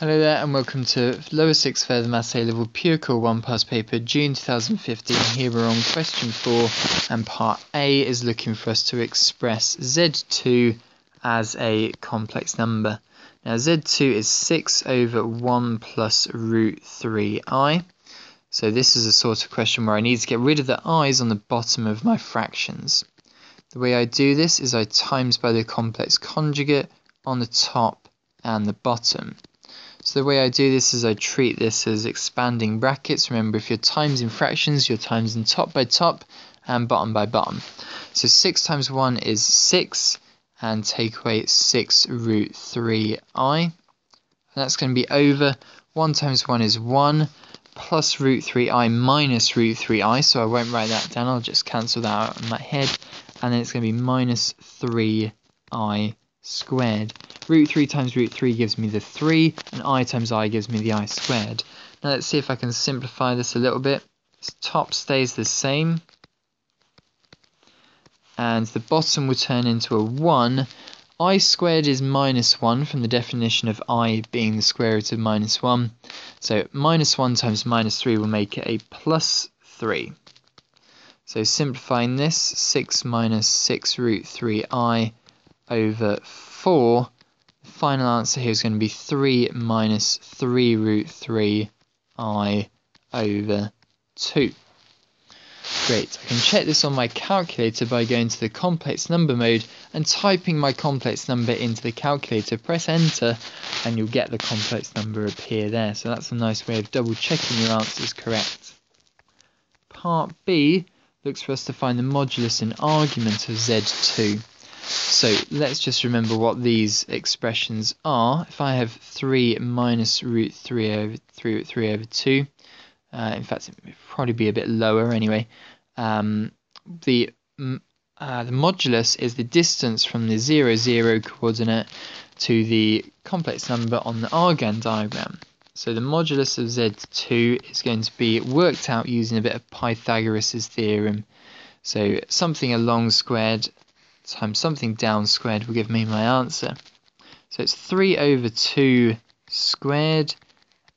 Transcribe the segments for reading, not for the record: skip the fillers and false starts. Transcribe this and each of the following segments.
Hello there and welcome to Lower 6th Further Maths A-Level Pure Core 1 past paper June 2015. Here we're on question 4 and part A is looking for us to express Z2 as a complex number. Now Z2 is 6 over 1 plus root 3i. So this is a sort of question where I need to get rid of the i's on the bottom of my fractions. The way I do this is I times by the complex conjugate on the top and the bottom. So the way I do this is I treat this as expanding brackets. Remember, if you're timesing fractions, you're timesing top by top and bottom by bottom. So 6 times 1 is 6, and take away 6 root 3i. And that's going to be over 1 times 1 is 1, plus root 3i minus root 3i. So I won't write that down, I'll just cancel that out in my head. And then it's going to be minus 3i squared. Root 3 times root 3 gives me the 3, and I times I gives me the I squared. Now let's see if I can simplify this a little bit. This top stays the same, and the bottom will turn into a 1. I squared is minus 1 from the definition of I being the square root of minus 1. So minus 1 times minus 3 will make it a plus 3. So simplifying this, 6 minus 6 root 3i over 4. The final answer here is going to be 3 minus 3 root 3i over 2. Great. I can check this on my calculator by going to the complex number mode and typing my complex number into the calculator. Press enter and you'll get the complex number appear there. So that's a nice way of double checking your answer is correct. Part B looks for us to find the modulus and argument of Z2. So let's just remember what these expressions are. If I have 3 minus root 3 over 3 root 3 over 2, in fact it would probably be a bit lower anyway. The modulus is the distance from the 0, 0 coordinate to the complex number on the Argand diagram. So the modulus of Z2 is going to be worked out using a bit of Pythagoras' theorem. So something along squared times something down squared will give me my answer. So it's 3 over 2 squared,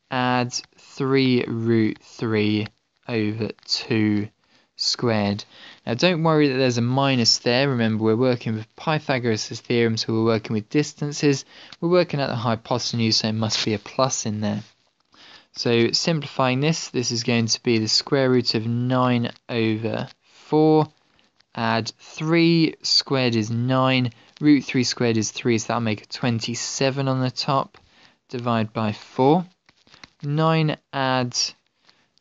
add 3 root 3 over 2 squared. Now don't worry that there's a minus there. Remember, we're working with Pythagoras' theorem, so we're working with distances. We're working at the hypotenuse, so it must be a plus in there. So simplifying this is going to be the square root of 9 over 4. Add 3 squared is 9, root 3 squared is 3, so that'll make a 27 on the top. Divide by 4. 9 add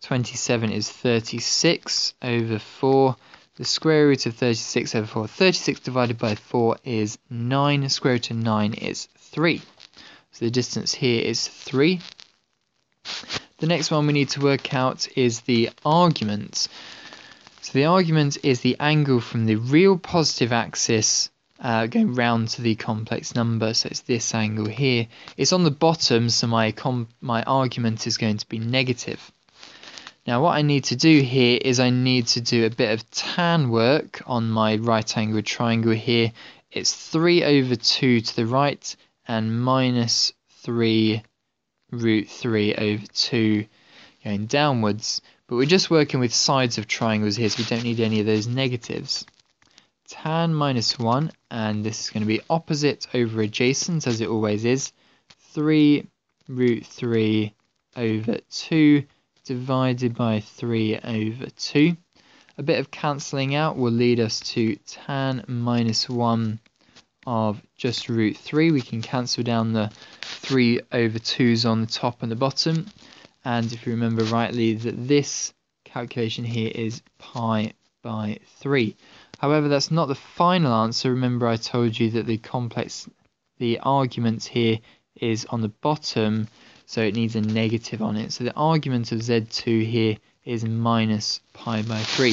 27 is 36 over 4. The square root of 36 over 4. 36 divided by 4 is 9. The square root of 9 is 3. So the distance here is 3. The next one we need to work out is the argument. So the argument is the angle from the real positive axis going round to the complex number. So it's this angle here. It's on the bottom, so my argument is going to be negative. Now what I need to do here is I need to do a bit of tan work on my right angled triangle here. It's 3 over 2 to the right and minus 3 root 3 over 2 going downwards. But we're just working with sides of triangles here, so we don't need any of those negatives. Tan minus 1, and this is going to be opposite over adjacent, as it always is. 3 root 3 over 2 divided by 3 over 2. A bit of cancelling out will lead us to tan minus 1 of just root 3. We can cancel down the 3 over 2's on the top and the bottom. And if you remember rightly, that this calculation here is pi by 3. However, that's not the final answer. Remember, I told you that the argument here is on the bottom, so it needs a negative on it. So the argument of Z2 here is minus pi by 3.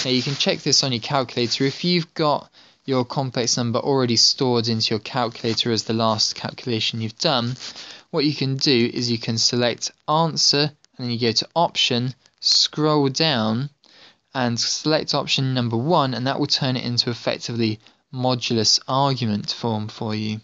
Now you can check this on your calculator. If you've got your complex number already stored into your calculator as the last calculation you've done, what you can do is you can select answer and then you go to option, scroll down and select option number 1, and that will turn it into effectively modulus argument form for you.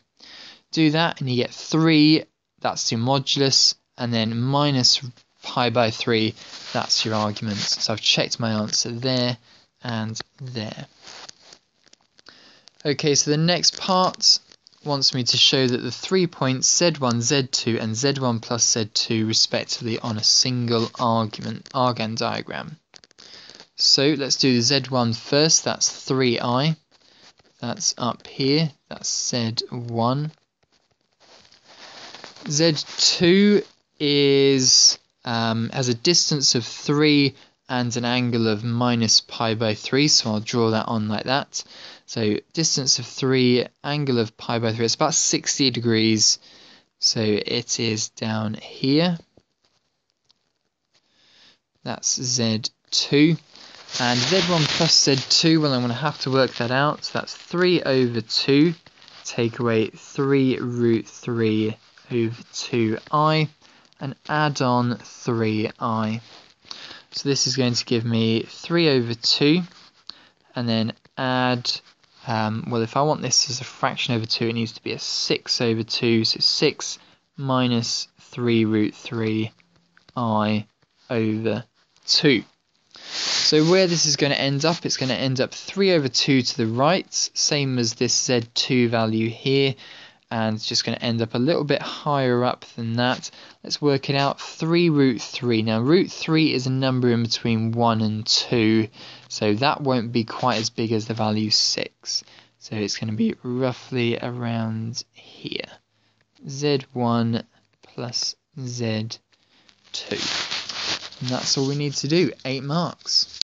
Do that and you get 3 that's your modulus, and then minus pi by 3, that's your arguments. So I've checked my answer there and there. Okay, so the next part wants me to show that the 3 points Z1, Z2 and Z1 plus Z2 respectively on a single Argand diagram. So let's do the Z1 first, that's 3i, that's up here, that's Z1. Z2 is has a distance of 3 and an angle of minus pi by 3, so I'll draw that on like that. So distance of 3, angle of pi by 3, it's about 60 degrees, so it is down here. That's Z2. And Z1 plus Z2, well, I'm going to have to work that out. So that's 3 over 2, take away 3 root 3 over 2i, and add on 3i. So this is going to give me 3 over 2, and then add, well, if I want this as a fraction over 2, it needs to be a 6 over 2, so 6 minus 3 root 3i over 2. So where this is going to end up, it's going to end up 3 over 2 to the right, same as this Z2 value here, and it's just going to end up a little bit higher up than that. Let's work it out, 3 root 3. Now root 3 is a number in between 1 and 2, so that won't be quite as big as the value 6. So it's going to be roughly around here. Z1 plus Z2. And that's all we need to do, 8 marks.